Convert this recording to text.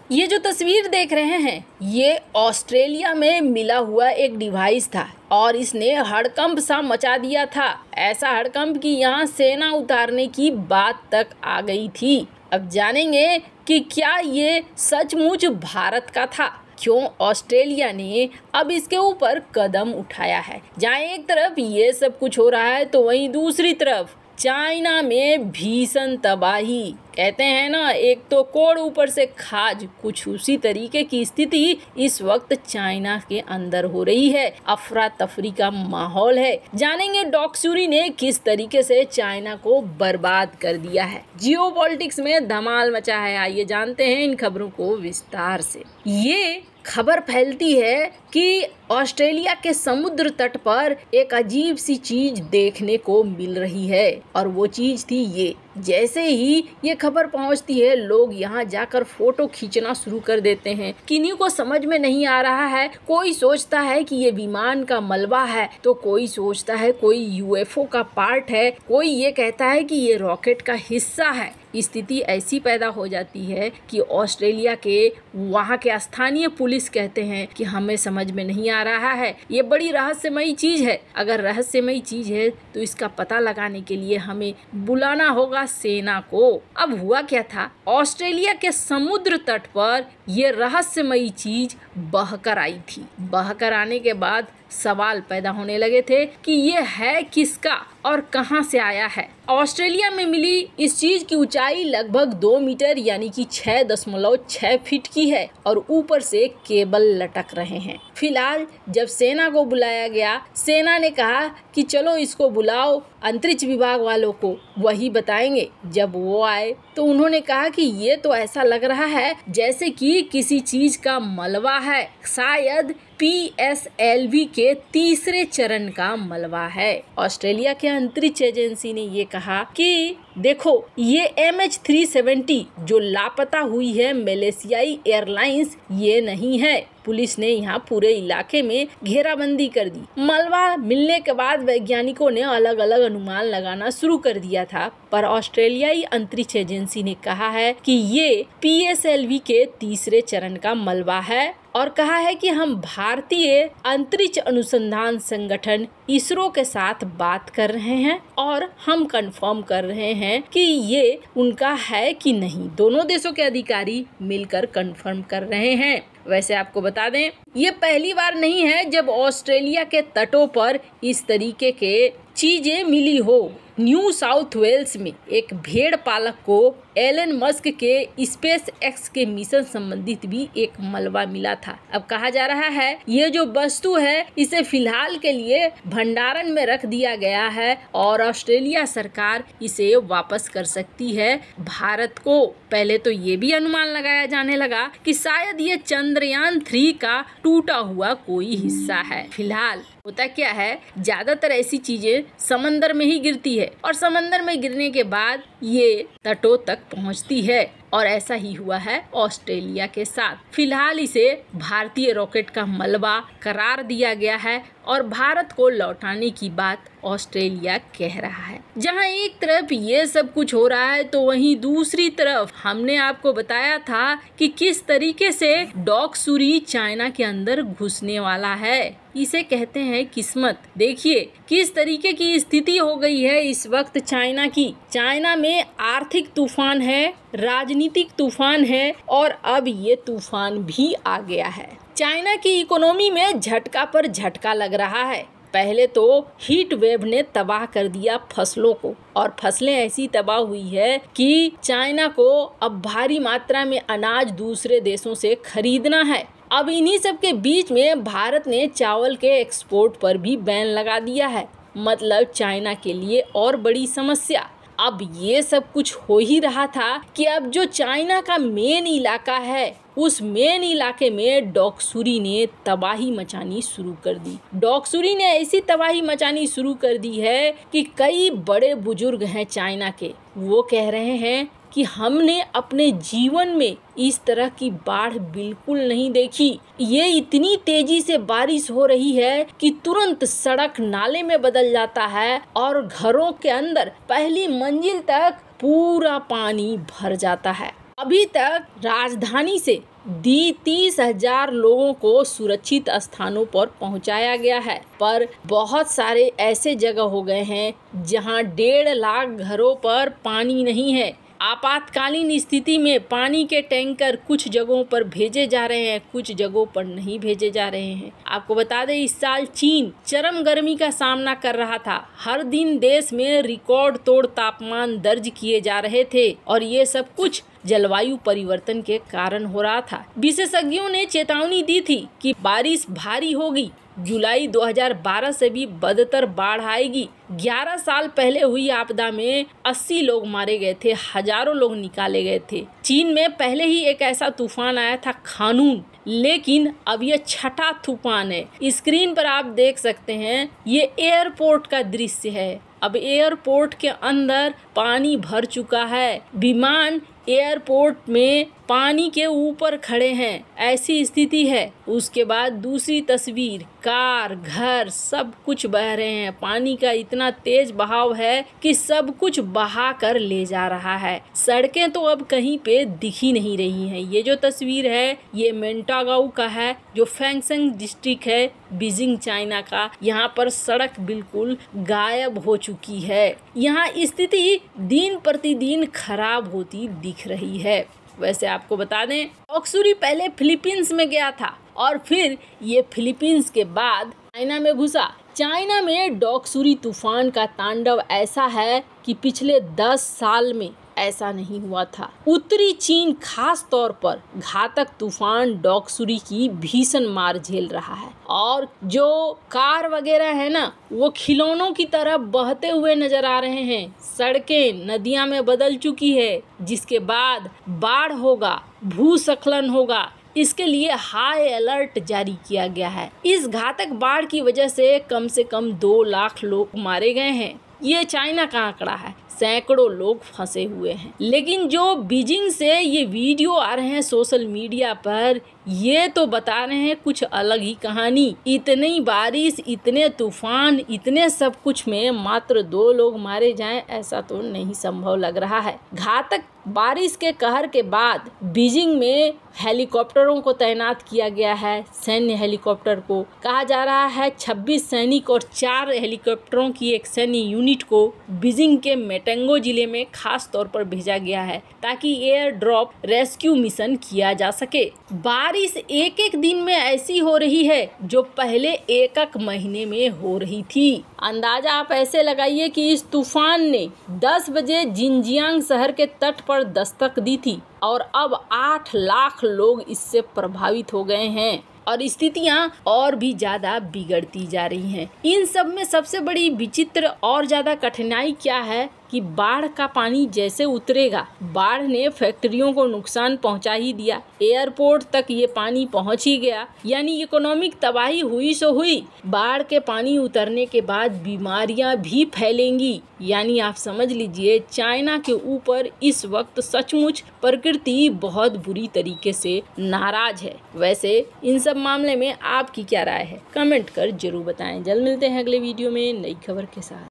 ये जो तस्वीर देख रहे हैं ये ऑस्ट्रेलिया में मिला हुआ एक डिवाइस था और इसने हड़कंप सा मचा दिया था। ऐसा हड़कंप कि यहाँ सेना उतारने की बात तक आ गई थी। अब जानेंगे कि क्या ये सचमुच भारत का था, क्यों ऑस्ट्रेलिया ने अब इसके ऊपर कदम उठाया है। जहाँ एक तरफ ये सब कुछ हो रहा है तो वहीं दूसरी तरफ चाइना में भीषण तबाही। कहते हैं ना, एक तो कोड़ ऊपर से खाज, कुछ उसी तरीके की स्थिति इस वक्त चाइना के अंदर हो रही है। अफरा तफरी का माहौल है। जानेंगे डॉक्सूरी ने किस तरीके से चाइना को बर्बाद कर दिया है। जियोपॉलिटिक्स में धमाल मचा है। आइए जानते हैं इन खबरों को विस्तार से। ये खबर फैलती है कि ऑस्ट्रेलिया के समुद्र तट पर एक अजीब सी चीज देखने को मिल रही है और वो चीज थी ये। जैसे ही ये खबर पहुंचती है लोग यहाँ जाकर फोटो खींचना शुरू कर देते हैं। किन्हीं को समझ में नहीं आ रहा है। कोई सोचता है कि ये विमान का मलबा है तो कोई सोचता है कोई यूएफओ का पार्ट है, कोई ये कहता है कि ये रॉकेट का हिस्सा है। स्थिति ऐसी पैदा हो जाती है कि ऑस्ट्रेलिया के वहाँ के स्थानीय पुलिस कहते हैं कि हमें समझ में नहीं आ रहा है, ये बड़ी रहस्यमयी चीज है। अगर रहस्यमयी चीज है तो इसका पता लगाने के लिए हमें बुलाना होगा सेना को। अब हुआ क्या था, ऑस्ट्रेलिया के समुद्र तट पर ये रहस्यमयी चीज बहकर आई थी। बहकर आने के बाद सवाल पैदा होने लगे थे कि ये है किसका और कहां से आया है। ऑस्ट्रेलिया में मिली इस चीज की ऊंचाई लगभग 2 मीटर यानी कि 6.6 फीट की है और ऊपर से केबल लटक रहे हैं। फिलहाल जब सेना को बुलाया गया, सेना ने कहा कि चलो इसको बुलाओ, अंतरिक्ष विभाग वालों को वही बताएंगे। जब वो आए तो उन्होंने कहा कि ये तो ऐसा लग रहा है जैसे कि किसी चीज का मलबा है, शायद PSLV के तीसरे चरण का मलबा है। ऑस्ट्रेलिया के अंतरिक्ष एजेंसी ने ये कहा कि देखो ये MH370 जो लापता हुई है मलेशियाई एयरलाइंस ये नहीं है। पुलिस ने यहाँ पूरे इलाके में घेराबंदी कर दी। मलबा मिलने के बाद वैज्ञानिकों ने अलग अलग अनुमान लगाना शुरू कर दिया था, पर ऑस्ट्रेलियाई अंतरिक्ष एजेंसी ने कहा है कि ये PSLV के तीसरे चरण का मलबा है और कहा है कि हम भारतीय अंतरिक्ष अनुसंधान संगठन इसरो के साथ बात कर रहे हैं और हम कंफर्म कर रहे हैं कि ये उनका है कि नहीं। दोनों देशों के अधिकारी मिलकर कंफर्म कर रहे हैं। वैसे आपको बता दें ये पहली बार नहीं है जब ऑस्ट्रेलिया के तटों पर इस तरीके के चीजें मिली हो। न्यू साउथ वेल्स में एक भेड़ पालक को एलन मस्क के स्पेस एक्स के मिशन संबंधित भी एक मलबा मिला था। अब कहा जा रहा है ये जो वस्तु है इसे फिलहाल के लिए भंडारण में रख दिया गया है और ऑस्ट्रेलिया सरकार इसे वापस कर सकती है भारत को। पहले तो ये भी अनुमान लगाया जाने लगा कि शायद ये चंद्रयान 3 का टूटा हुआ कोई हिस्सा है। फिलहाल होता क्या है, ज्यादातर ऐसी चीजें समंदर में ही गिरती है और समंदर में गिरने के बाद ये तटों तक पहुंचती है और ऐसा ही हुआ है ऑस्ट्रेलिया के साथ। फिलहाल इसे भारतीय रॉकेट का मलबा करार दिया गया है और भारत को लौटाने की बात ऑस्ट्रेलिया कह रहा है। जहां एक तरफ ये सब कुछ हो रहा है तो वहीं दूसरी तरफ हमने आपको बताया था कि किस तरीके से डॉक्सूरी चाइना के अंदर घुसने वाला है। इसे कहते हैं किस्मत। देखिए किस तरीके की स्थिति हो गई है इस वक्त चाइना की। चाइना में आर्थिक तूफान है, राजनीतिक तूफान है और अब ये तूफान भी आ गया है। चाइना की इकोनॉमी में झटका पर झटका लग रहा है। पहले तो हीट वेव ने तबाह कर दिया फसलों को और फसलें ऐसी तबाह हुई है कि चाइना को अब भारी मात्रा में अनाज दूसरे देशों से खरीदना है। अब इन्हीं सब के बीच में भारत ने चावल के एक्सपोर्ट पर भी बैन लगा दिया है। मतलब चाइना के लिए और बड़ी समस्या। अब ये सब कुछ हो ही रहा था कि अब जो चाइना का मेन इलाका है उस मेन इलाके में डॉक्सूरी ने तबाही मचानी शुरू कर दी। डॉक्सूरी ने ऐसी तबाही मचानी शुरू कर दी है कि कई बड़े बुजुर्ग हैं चाइना के, वो कह रहे हैं कि हमने अपने जीवन में इस तरह की बाढ़ बिल्कुल नहीं देखी। ये इतनी तेजी से बारिश हो रही है कि तुरंत सड़क नाले में बदल जाता है और घरों के अंदर पहली मंजिल तक पूरा पानी भर जाता है। अभी तक राजधानी से दी 30,000 लोगों को सुरक्षित स्थानों पर पहुंचाया गया है, पर बहुत सारे ऐसे जगह हो गए हैं जहां 1.5 लाख घरों पर पानी नहीं है। आपातकालीन स्थिति में पानी के टैंकर कुछ जगहों पर भेजे जा रहे हैं, कुछ जगहों पर नहीं भेजे जा रहे हैं। आपको बता दें, इस साल चीन चरम गर्मी का सामना कर रहा था। हर दिन देश में रिकॉर्ड तोड़ तापमान दर्ज किए जा रहे थे और ये सब कुछ जलवायु परिवर्तन के कारण हो रहा था। विशेषज्ञों ने चेतावनी दी थी कि बारिश भारी होगी। जुलाई 2012 से भी बदतर बाढ़ आएगी। 11 साल पहले हुई आपदा में 80 लोग मारे गए थे, हजारों लोग निकाले गए थे। चीन में पहले ही एक ऐसा तूफान आया था खानून, लेकिन अब ये छठा तूफान है। स्क्रीन पर आप देख सकते हैं, ये एयरपोर्ट का दृश्य है। अब एयरपोर्ट के अंदर पानी भर चुका है। विमान एयरपोर्ट में पानी के ऊपर खड़े हैं, ऐसी स्थिति है। उसके बाद दूसरी तस्वीर, कार, घर सब कुछ बह रहे हैं। पानी का इतना तेज बहाव है कि सब कुछ बहा कर ले जा रहा है। सड़कें तो अब कहीं पे दिख ही नहीं रही हैं। ये जो तस्वीर है ये मेंटागाऊ का है, जो फैंगसेंग डिस्ट्रिक्ट है बीजिंग चाइना का। यहाँ पर सड़क बिल्कुल गायब हो चुकी है। यहाँ स्थिति दिन प्रतिदिन खराब होती दिख रही है। वैसे आपको बता दें, डॉक्सुरी पहले फिलीपींस में गया था और फिर ये फिलीपींस के बाद चाइना में घुसा। चाइना में डॉक्सुरी तूफान का तांडव ऐसा है कि पिछले 10 साल में ऐसा नहीं हुआ था। उत्तरी चीन खास तौर पर घातक तूफान डॉक्सुरी की भीषण मार झेल रहा है और जो कार वगैरह है ना, वो खिलौनों की तरह बहते हुए नजर आ रहे हैं। सड़कें नदियां में बदल चुकी है, जिसके बाद बाढ़ होगा, भूस्खलन होगा। इसके लिए हाई अलर्ट जारी किया गया है। इस घातक बाढ़ की वजह से कम 2 लाख लोग मारे गए हैं। ये चाइना का आंकड़ा है, सैकड़ों लोग फंसे हुए हैं। लेकिन जो बीजिंग से ये वीडियो आ रहे हैं सोशल मीडिया पर, ये तो बता रहे हैं कुछ अलग ही कहानी। इतनी बारिश, इतने तूफान, इतने सब कुछ में मात्र 2 लोग मारे जाएं, ऐसा तो नहीं संभव लग रहा है। घातक बारिश के कहर के बाद बीजिंग में हेलीकॉप्टरों को तैनात किया गया है। सैन्य हेलीकॉप्टर को कहा जा रहा है 26 सैनिक और 4 हेलीकॉप्टरों की एक सैन्य यूनिट को बीजिंग के मेटेंगो जिले में खास तौर पर भेजा गया है ताकि एयर ड्रॉप रेस्क्यू मिशन किया जा सके। बारिश एक दिन में ऐसी हो रही है जो पहले एक महीने में हो रही थी। अंदाजा आप ऐसे लगाइए कि इस तूफान ने 10 बजे जिनजियांग शहर के तट पर दस्तक दी थी और अब 8 लाख लोग इससे प्रभावित हो गए हैं और स्थितियां और भी ज्यादा बिगड़ती जा रही हैं। इन सब में सबसे बड़ी विचित्र और ज्यादा कठिनाई क्या है कि बाढ़ का पानी जैसे उतरेगा, बाढ़ ने फैक्ट्रियों को नुकसान पहुंचा ही दिया, एयरपोर्ट तक ये पानी पहुंच ही गया, यानी इकोनॉमिक तबाही हुई सो हुई। बाढ़ के पानी उतरने के बाद बीमारियां भी फैलेंगी, यानी आप समझ लीजिए चाइना के ऊपर इस वक्त सचमुच प्रकृति बहुत बुरी तरीके से नाराज है। वैसे इन सब मामले में आपकी क्या राय है, कमेंट कर जरूर बताएं। जल्द मिलते हैं अगले वीडियो में नई खबर के साथ।